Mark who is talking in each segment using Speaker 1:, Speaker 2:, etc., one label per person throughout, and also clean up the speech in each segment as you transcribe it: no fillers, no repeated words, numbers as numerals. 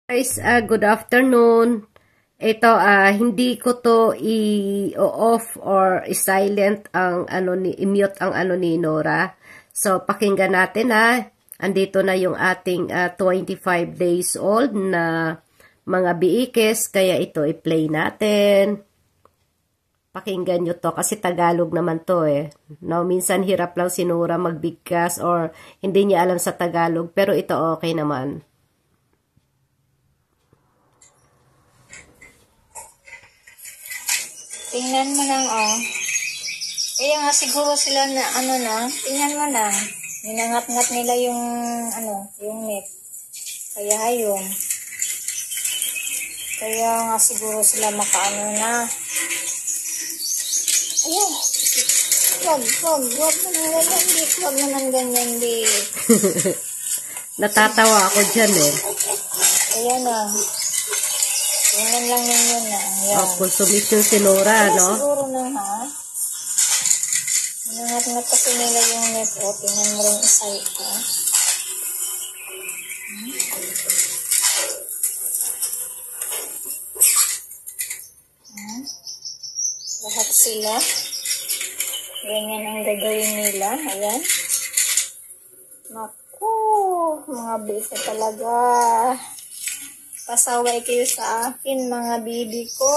Speaker 1: Guys, good afternoon. Ito, hindi ko to i-off or i-silent ang i-mute ang ni Nora. So, pakinggan natin Andito na yung ating 25 days old na mga biikis, kaya ito i-play natin. Pakinggan nyo to kasi Tagalog naman to No, minsan hirap lang si Nora magbigkas or hindi niya alam sa Tagalog, pero ito okay naman.
Speaker 2: Tingnan mo lang, Kaya nga siguro sila na, tingnan mo lang. Ninangat-ngat nila yung, yung net. Kaya ayun. Kaya nga siguro sila makaano na. Ayun. Wag naman ganyan, Dick. Wag naman ganyan, Dick.
Speaker 1: Natatawa ako dyan
Speaker 2: Kaya na. Tingnan lang ninyo na. Ayan.
Speaker 1: Consumption si Nora, no?
Speaker 2: Siguro na, Nangat-ngat kasi nila yung net. Tingnan mo rin isa ito. Lahat sila. Ganyan ang gagawin nila. Ayan. Naku, mga bese talaga. Pasaway kayo sa akin, mga bibi ko.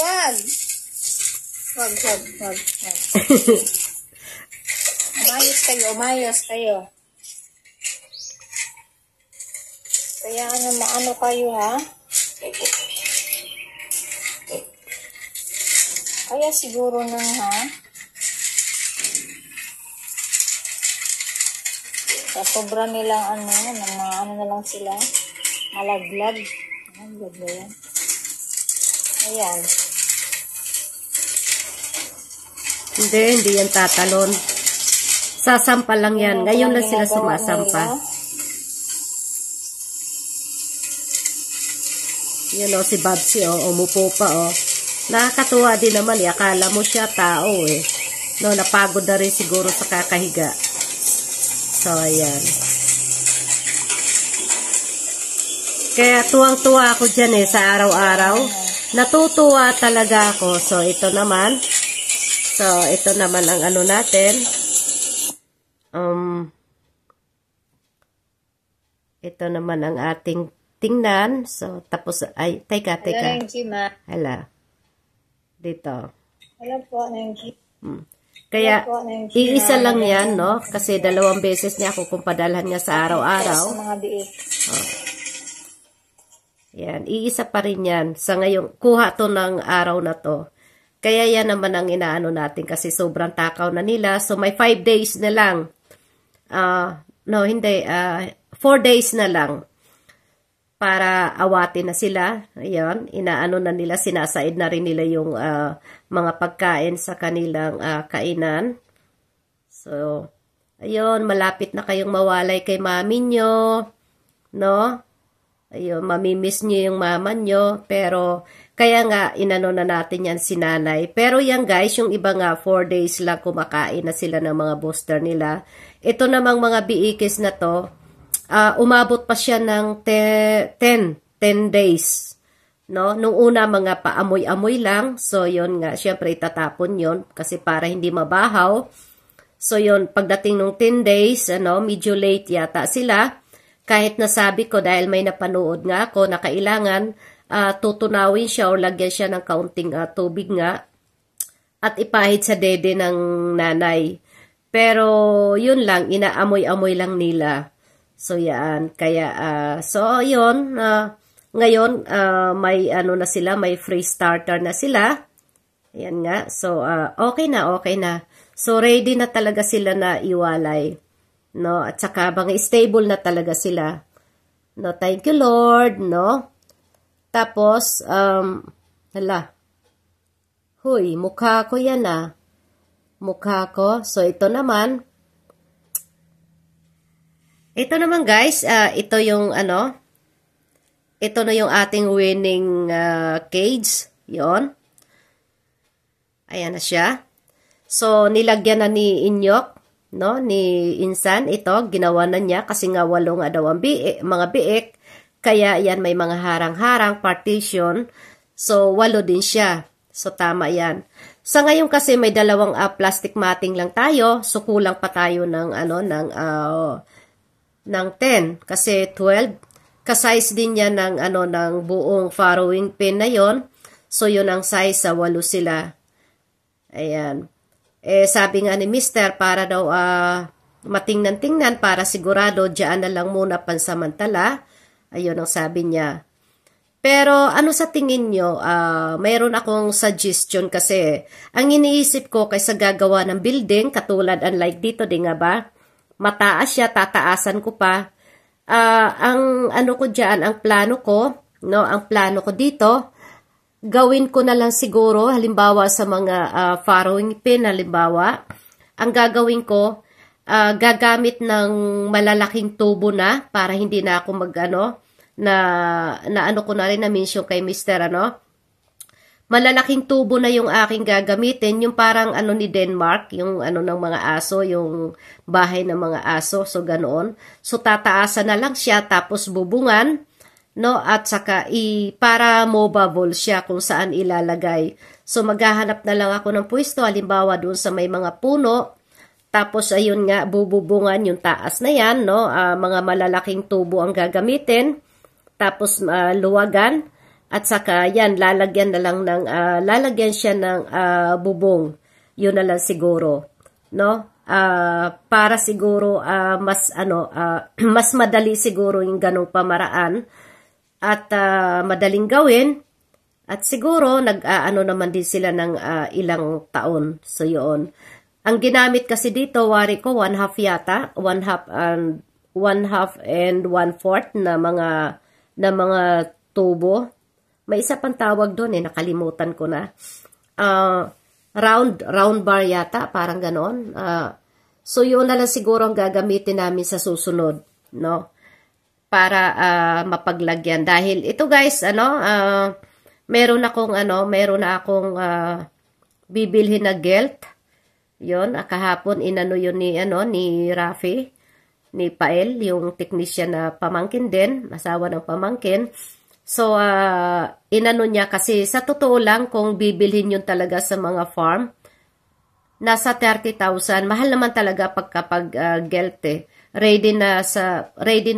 Speaker 2: Wag. Umayos kayo. Kaya maano kayo, Kaya siguro nang, sa sobra nilang na lang sila. Malaglag. Malaglag ba yan? Ayan.
Speaker 1: Hindi yan tatalon. Sasampa lang yan. Ngayon lang sila sumasampa. Yan si Babsi, umupo pa, Nakakatuwa din naman, akala mo siya tao, No, napagod na rin siguro sa kakahiga. So, ayan. Kaya tuwang-tuwa ako dyan sa araw-araw. Natutuwa talaga ako. So, ito naman. Ito naman ang natin. Ito naman ang ating tingnan. So, tapos, teka. Hala. Dito.
Speaker 2: Wala po, Nenji.
Speaker 1: Kaya, iisa lang yan, no? Kasi 2 beses niya ako kung padalhan niya sa araw-araw.
Speaker 2: Sa mga biik.
Speaker 1: Yan, iisa pa rin yan. Sa ngayon, kuha to ng araw na to. Kaya yan naman ang inaano natin kasi sobrang takaw na nila. So, may 5 days na lang. 4 days na lang para awatin na sila. Ayan, inaano na nila, sinasaid na rin nila yung mga pagkain sa kanilang kainan. So, ayun, malapit na kayong mawalay kay mami nyo. No? Ayun, mamimiss nyo yung mama nyo. Pero, kaya nga, inano na natin yan si nanay. Pero yan guys, yung iba nga, 4 days lang kumakain na sila ng mga booster nila. Ito namang mga biikis na to, umabot pa siya ng 10 days. No? Nung una, mga paamoy-amoy lang. So, yun nga, syempre itatapon yun kasi para hindi mabahaw. So, yun, pagdating nung 10 days, medyo late yata sila. Kahit nasabi ko dahil may napanood nga ako na kailangan tutunawin siya o lagyan siya ng kaunting tubig nga at ipahid sa dede ng nanay. Pero yun lang, inaamoy-amoy lang nila. So yan, kaya so yun, ngayon may na sila, may free starter na sila. Ayan nga, so okay na. So ready na talaga sila na iwalay. No, at saka bang stable na talaga sila. No, thank you Lord, no? Tapos huy, mukha ko yan Mukha ko. So ito naman guys, ito yung ito na yung ating winning cage, 'yon. Ayan na siya. So nilagyan na ni Inyok, no, ni Insan ito, ginawa na niya kasi nga 8 nga daw ang mga biik. Kaya yan may mga harang-harang, partition. So 8 din siya. So tama yan. Sa ngayon kasi may 2 plastic matting lang tayo. So kulang pa tayo ng ng 10 kasi 12. Ka-size din yan ng buong farrowing pin na yon. So yun ang size, sa 8 sila. Ayan. Sabi nga ni Mister, para daw matingnan-tingnan, para sigurado, diyan na lang muna pansamantala. Ayun ang sabi niya. Pero ano sa tingin nyo? Mayroon akong suggestion kasi ang iniisip ko kaysa gagawa ng building, katulad unlike dito, di nga ba? Mataas siya, tataasan ko pa. Ang ano ko diyan, ang plano ko, no, ang plano ko dito, gawin ko na lang siguro, halimbawa sa mga farrowing pin, halimbawa, ang gagawin ko, gagamit ng malalaking tubo na, para hindi na ako na ko na rin na-mention kay Mr. Malalaking tubo na yung aking gagamitin, yung parang ni Denmark, yung ng mga aso, yung bahay ng mga aso, so ganoon. So tataasan na lang siya, tapos bubungan, no, at saka para movable siya kung saan ilalagay. So maghahanap na lang ako ng pwesto, halimbawa doon sa may mga puno, tapos ayun nga, bububungan yung taas na yan, no, mga malalaking tubo ang gagamitin, tapos luwagan, at saka yan, lalagyan na lang ng, lalagyan siya ng bubong, yun na lang siguro, no, para siguro mas madali siguro yung ganong pamaraan, at madaling gawin, at siguro naman din sila ng ilang taon. So yun. Ang ginamit kasi dito, wari ko 1/2 yata, 1/2 and 1/4 na mga tubo. May isa pang tawag doon nakalimutan ko na. Round bar yata, parang ganon. So yun na lang siguro ang gagamitin namin sa susunod, no? Para mapaglagyan, dahil ito guys meron na akong bibilhin na gelt. Yon, kahapon inano yun ni Rafi, ni Pael, yung technician na pamangkin din, asawa ng pamangkin. So inano niya, kasi sa totoo lang kung bibilhin yun talaga sa mga farm, nasa 30,000. Mahal naman talaga kapag gelt ready na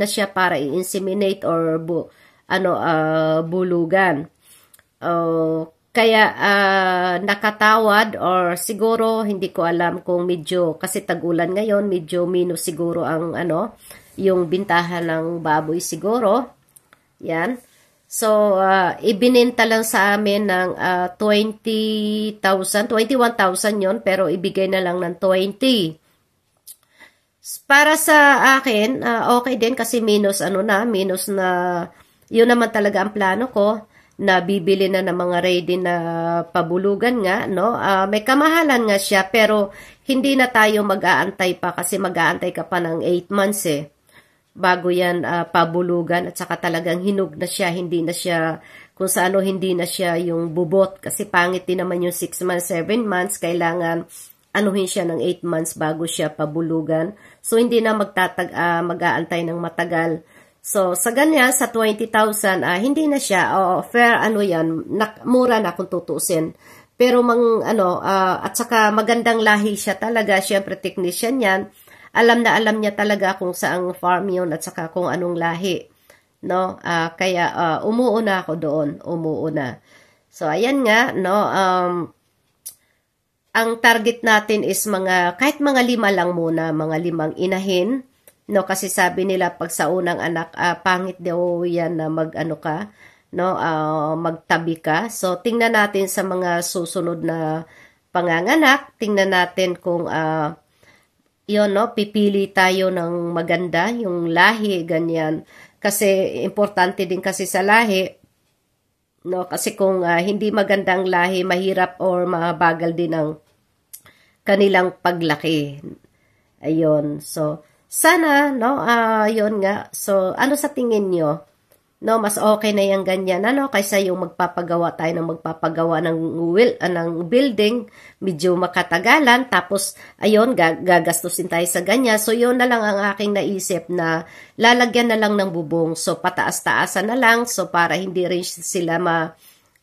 Speaker 1: siya para i-inseminate or bulugan. Kaya nakatawad, or siguro hindi ko alam kung medyo, kasi tagulan ngayon, medyo minus siguro ang yung bintahan ng baboy siguro. Yan. So ibininta lang sa amin ng 20,000, 21,000 yon, pero ibigay na lang ng 20. Para sa akin, okay din kasi minus na, yun naman talaga ang plano ko, na bibili na ng mga ready na pabulugan nga, no? May kamahalan nga siya, pero hindi na tayo mag-aantay pa, kasi mag-aantay ka pa ng 8 months bago yan pabulugan, at saka talagang hinog na siya, hindi na siya, kung sa hindi na siya yung bubot, kasi pangit din naman yung 6 months, 7 months, kailangan anuhin siya ng 8 months bago siya pabulugan. So, hindi na mag-aantay ng matagal. So, sa ganyan, sa 20,000, hindi na siya, fair, yan, mura na kung tutusin. Pero, at saka magandang lahi siya talaga, syempre technician yan. Alam niya talaga kung saang farm yun, at saka kung anong lahi. No? Kaya, umuuna ako doon, umuuna. So, ayan nga, no, ang target natin is kahit mga 5 lang muna, mga 5 inahin, no, kasi sabi nila pag sa unang anak, pangit daw yan na magtabi ka. So tingnan natin sa mga susunod na panganganak, tingnan natin kung pipili tayo ng maganda, yung lahi, ganyan. Kasi importante din kasi sa lahi, no, kasi kung hindi magandang lahi, mahirap or mabagal din ang kanilang paglaki. Ayun. So, sana, no, yun nga. So, ano sa tingin nyo? No, mas okay na yung ganyan, ano, kaysa yung magpapagawa tayo ng magpapagawa ng building, medyo makatagalan, tapos, ayun, gagastusin tayo sa ganyan. So, yun na lang ang aking naisip na lalagyan na lang ng bubong. So, pataas-taasan na lang, so para hindi rin sila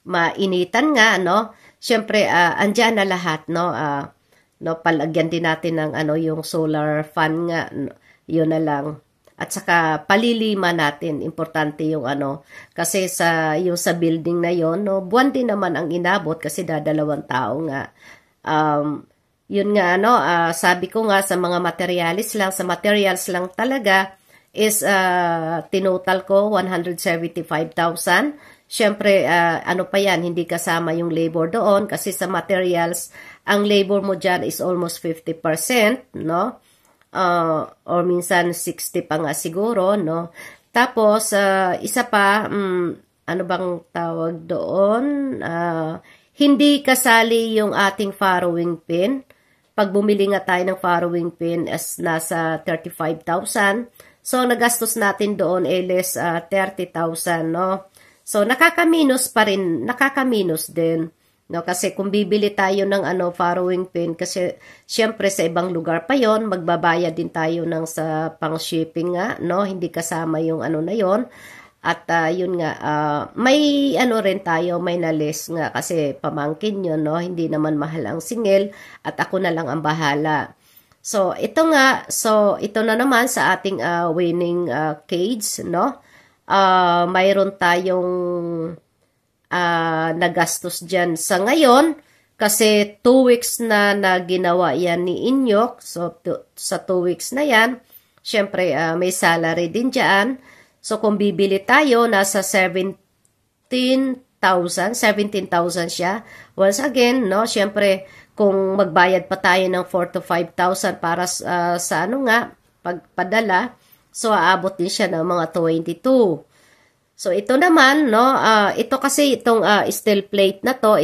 Speaker 1: mainitan nga, no. Siyempre, andyan na lahat, no, no, palagyan din natin ng, ano, yung solar fan nga, yun na lang. At saka palilima natin, importante yung ano, kasi yung sa building na yon, no, buwan din naman ang inabot kasi dadalawang tao nga. Yun nga, ano, sabi ko nga sa mga sa materials lang talaga is tinotal ko 175,000. Siyempre, ano pa yan, hindi kasama yung labor doon kasi sa materials, ang labor mo dyan is almost 50%, no? Or minsan 60 pa nga siguro, no? Tapos, isa pa, ano bang tawag doon? Hindi kasali yung ating farrowing pin. Pag bumili nga tayo ng farrowing pin, as nasa 35,000. So, nagastos natin doon less 30,000, no? So, nakakaminus din. No, kasi kung bibili tayo ng farrowing pin, kasi syempre sa ibang lugar pa yon, magbabayad din tayo ng sa pang-shipping nga, no? Hindi kasama yung na yon. At yun nga, may rin tayo, may na-less nga kasi pamangkin yun, no? Hindi naman mahal ang singil at ako na lang ang bahala. So, ito na naman sa ating winning cage, no? Mayroon tayong nagastos dyan sa ngayon kasi 2 weeks na ginawa yan ni Inyok. So, sa 2 weeks na yan, syempre may salary din dyan. So, kung bibili tayo, nasa 17,000 siya. Once again, no, syempre, kung magbayad pa tayo ng 4 to 5,000 para sa pagpadala, so aabot din siya ng mga 22. So, ito naman, no, ito kasi itong steel plate na to,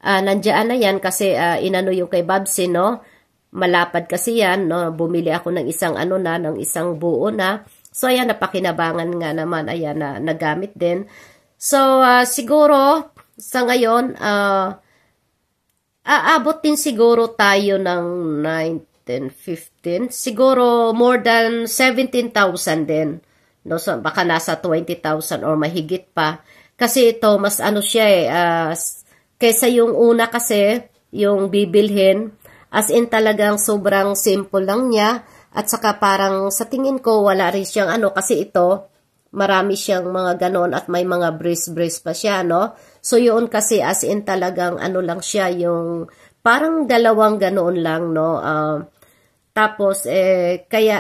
Speaker 1: nandiyan na yan kasi inano yung kay Babsi, no, malapad kasi yan, no, bumili ako ng isang buo na. So, ayan, napakinabangan nga naman, ayan, nagamit din. So, siguro, sa ngayon, aabot din siguro tayo ng 19, 15, siguro more than 17,000 din. No, so baka nasa 20,000 or mahigit pa. Kasi ito, mas siya kaysa yung una kasi, yung bibilhin, as in talagang sobrang simple lang niya. At saka parang sa tingin ko, wala rin siyang kasi ito, marami siyang mga ganon at may mga brace pa siya, no? So yun kasi as in talagang lang siya, yung parang dalawang ganon lang, no? Tapos, kaya,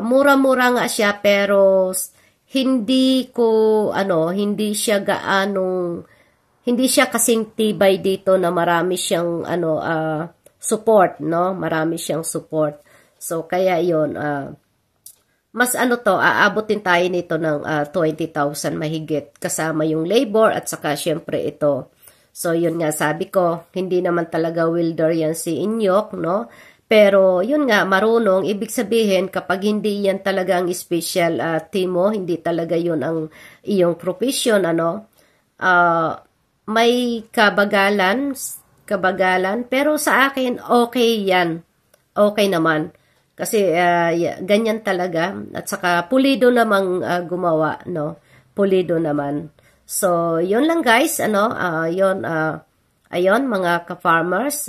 Speaker 1: mura-mura nga siya, pero, hindi siya kasing tibay dito na marami siyang, support, no? Marami siyang support. So, kaya yun, mas aabotin tayo nito ng 20,000 mahigit, kasama yung labor, at saka, syempre, ito. So, yun nga, sabi ko, hindi naman talaga welder yan si Inyok, no? Pero, yun nga, marunong, ibig sabihin, kapag hindi yan talaga ang special team mo, hindi talaga yun ang iyong profession, may kabagalan, pero sa akin, okay yan. Okay naman. Kasi, ganyan talaga. At saka, pulido namang gumawa, no? Pulido naman. So, yun lang guys, ayun, mga ka-farmers,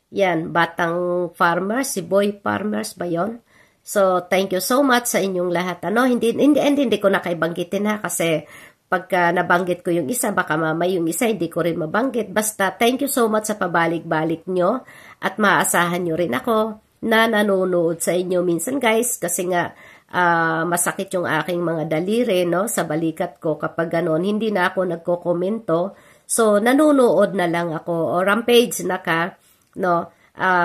Speaker 1: yan, batang farmers, si boy farmers ba yon? So, thank you so much sa inyong lahat. Hindi ko na kayo banggitin ha, kasi pagka nabanggit ko yung isa, baka mamay yung isa, hindi ko rin mabanggit. Basta, thank you so much sa pabalik-balik nyo at maasahan nyo rin ako na nanonood sa inyo minsan guys, kasi nga, masakit yung aking mga daliri, no, sa balikat ko kapag ganon, hindi na ako nagko-komento. So, nanonood na lang ako, o Rampage na ka, no,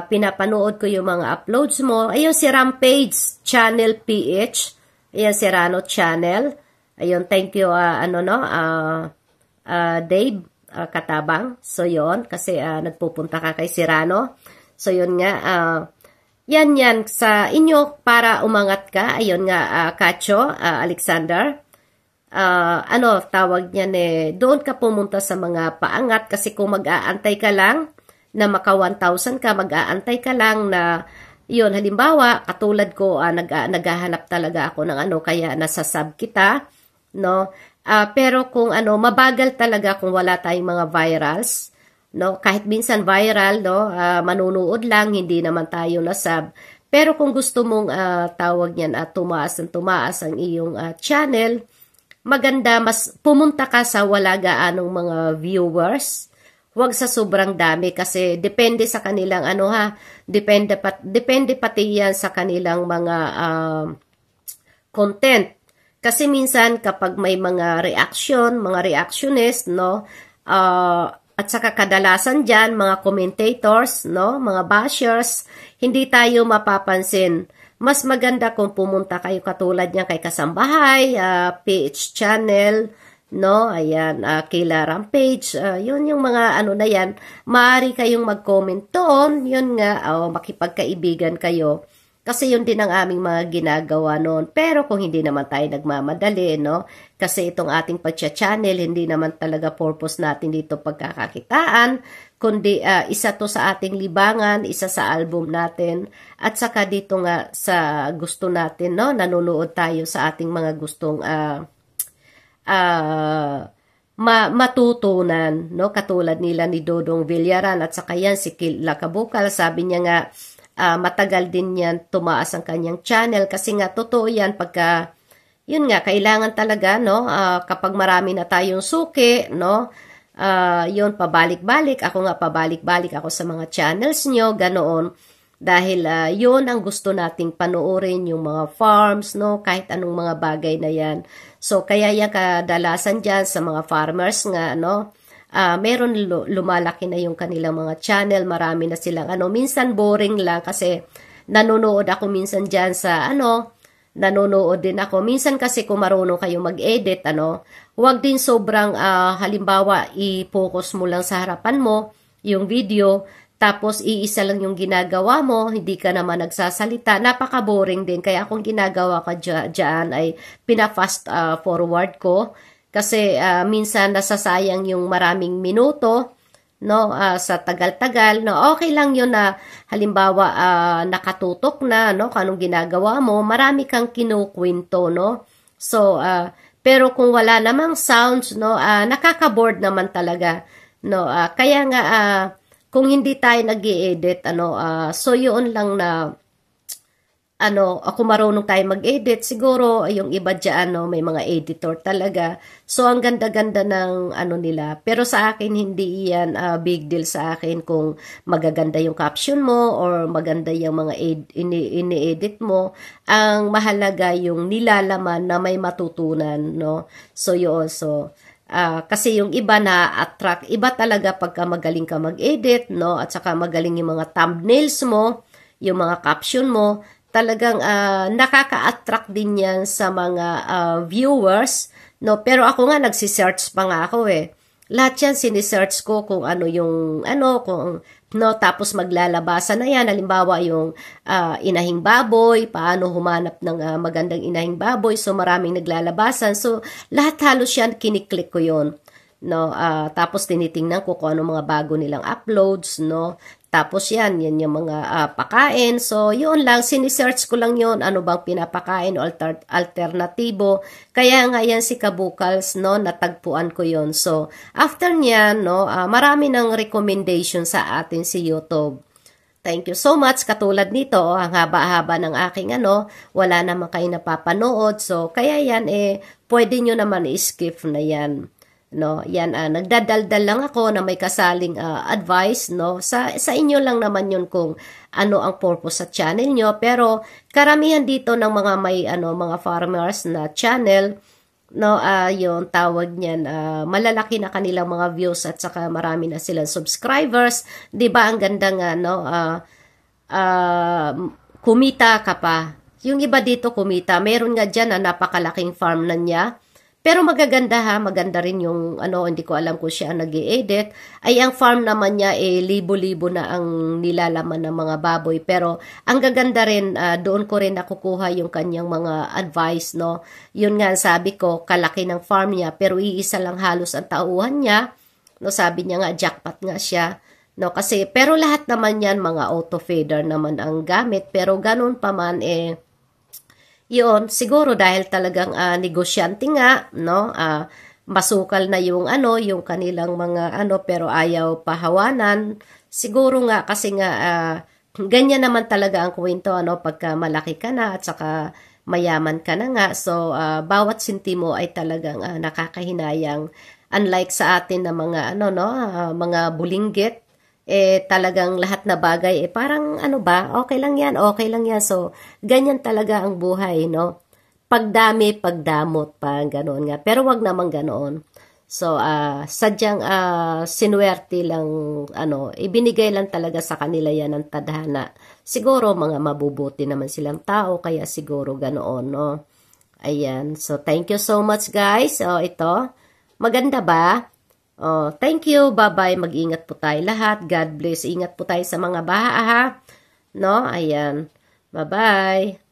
Speaker 1: pinapanood ko yung mga uploads mo. Ayun, si Rampage Channel PH. Ayun, si Rano Channel. Ayun, thank you, Dave Katabang. So, yun, kasi nagpupunta ka kay si Rano. So, yun nga, Yan sa inyo para umangat ka. Ayun nga, Kacho, Alexander. Ano, tawag niyan doon ka pumunta sa mga paangat kasi kung mag-aantay ka lang na maka 1,000 ka, mag-aantay ka lang na yun, halimbawa, katulad ko, naghahanap talaga ako ng ano, kaya nasasub kita, no? Pero kung ano, mabagal talaga kung wala tayong mga virals, no? Kahit minsan viral, no? Manunood lang, hindi naman tayo nasub. Pero kung gusto mong tawag niyan at tumaas ang iyong channel, maganda mas pumunta ka sa wala gaanong mga viewers. Huwag sa sobrang dami kasi depende sa kanilang ano ha, depende pati yan sa kanilang mga content. Kasi minsan kapag may mga reaction, mga reactionist, no, at saka kadalasan diyan mga commentators, no, mga bashers, hindi tayo mapapansin. Mas maganda kung pumunta kayo katulad niya kay Kasambahay, PH Channel, no? Ayan, Kayla Rampage, yun yung mga ano na yan. Maaari kayong mag-comment doon, yun nga, makipagkaibigan kayo. Kasi yun din ang aming mga ginagawa noon. Pero kung hindi naman tayo nagmamadali, no? Kasi itong ating pagcha-channel, hindi naman talaga purpose natin dito pagkakakitaan, kundi isa to sa ating libangan, isa sa album natin, at saka dito nga sa gusto natin, no? Nanonood tayo sa ating mga gustong matutunan, no? Katulad nila ni Dodong Villaran at saka yan si Kayla Kabukal, sabi niya nga, matagal din yan tumaas ang kanyang channel kasi nga totoo yan pagka yun nga kailangan talaga no kapag marami na tayong suki no yun pabalik-balik ako nga pabalik-balik ako sa mga channels nyo ganoon dahil yun ang gusto nating panoorin yung mga farms no kahit anong mga bagay na yan so kaya yan kadalasan dyan sa mga farmers nga no meron lumalaki na yung kanilang mga channel, marami na silang minsan boring lang kasi nanonood ako minsan dyan sa nanonood din ako. Minsan kasi kung marunong kayo mag-edit, huwag din sobrang halimbawa i-focus mo lang sa harapan mo yung video, tapos iisa lang yung ginagawa mo, hindi ka naman nagsasalita, napaka-boring din. Kaya akong ginagawa ko dyan ay pina-fast forward ko. Kasi minsan nasasayang yung maraming minuto no sa tagal-tagal no okay lang yun na halimbawa nakatutok na no kanong ginagawa mo marami kang kinukwento no so pero kung wala namang sounds no nakaka-board naman talaga no kaya nga kung hindi tayo nag-i-edit so yun lang na ako marunong tayo mag-edit, siguro yung iba dyan, may mga editor talaga. So, ang ganda-ganda ng nila. Pero sa akin, hindi yan big deal sa akin kung magaganda yung caption mo or maganda yung mga ini-edit mo. Ang mahalaga yung nilalaman na may matutunan, no? So, yun. So, kasi yung iba na-attract, iba talaga pagka magaling ka mag-edit, no? At saka magaling yung mga thumbnails mo, yung mga caption mo, talagang nakaka-attract din yan sa mga viewers, no? Pero ako nga, nagsisearch pa nga ako Lahat yan, sinisearch ko kung ano yung, tapos maglalabasan na yan. Halimbawa, yung inahing baboy, paano humanap ng magandang inahing baboy. So, maraming naglalabasan. So, lahat halos yan, kiniklik ko yon no? Tapos, tinitingnan ko kung ano mga bago nilang uploads, no? Tapos yan yung mga pakain. So, yun lang, sinisearch ko lang yun, ano bang pinapakain o alternatibo. Kaya nga yan si Kabukals, no, natagpuan ko yun. So, after niyan, no, marami ng recommendation sa atin si YouTube. Thank you so much. Katulad nito, ang haba-haba ng aking wala naman kayo napapanood. So, kaya yan, pwede nyo naman i-skip na yan. No, yan nagdadaldal lang ako na may kasaling advice no sa inyo lang naman yun kung ano ang purpose sa channel nyo pero karamihan dito ng mga may mga farmers na channel no yung tawag niyan malalaki na kanilang mga views at saka marami na silang subscribers, 'di ba ang ganda nga no kumita ka pa. Yung iba dito kumita, meron nga diyan na napakalaking farm na niya. Pero magaganda ha, maganda rin yung ano, hindi ko alam kung siya ang nag-i-edit. Ay ang farm naman niya libo-libo na ang nilalaman ng mga baboy. Pero ang gaganda rin, doon ko rin nakukuha yung kanyang mga advice, no. Yun nga sabi ko, kalaki ng farm niya pero iisa lang halos ang tauhan niya. No, sabi niya nga jackpot nga siya. No, kasi pero lahat naman yan mga auto feeder naman ang gamit, pero ganun pa man yun, siguro dahil talagang negosyante nga, no? Masukal na yung ano, yung kanilang mga ano, pero ayaw pahawanan. Siguro nga kasi nga ganyan naman talaga ang kwento, ano, pagka malaki ka na at saka mayaman ka na nga. So bawat sentimo ay talagang nakakahinayang. Unlike sa atin na mga ano, no, mga bulinggit, talagang lahat na bagay parang ano ba, okay lang yan, okay lang yan. So ganyan talaga ang buhay, no, pagdami pagdamot pa, ganoon nga, pero wag naman ganoon. So sadyang sinuwerte lang, ano, ibinigay lang talaga sa kanila yan ng tadhana. Siguro mga mabubuti naman silang tao, kaya siguro ganoon, no. Ayan, so thank you so much guys. Ito maganda ba? Thank you. Bye-bye. Mag-ingat po tayo lahat. God bless. Ingat po tayo sa mga baha, ha? No? Ayan. Bye-bye.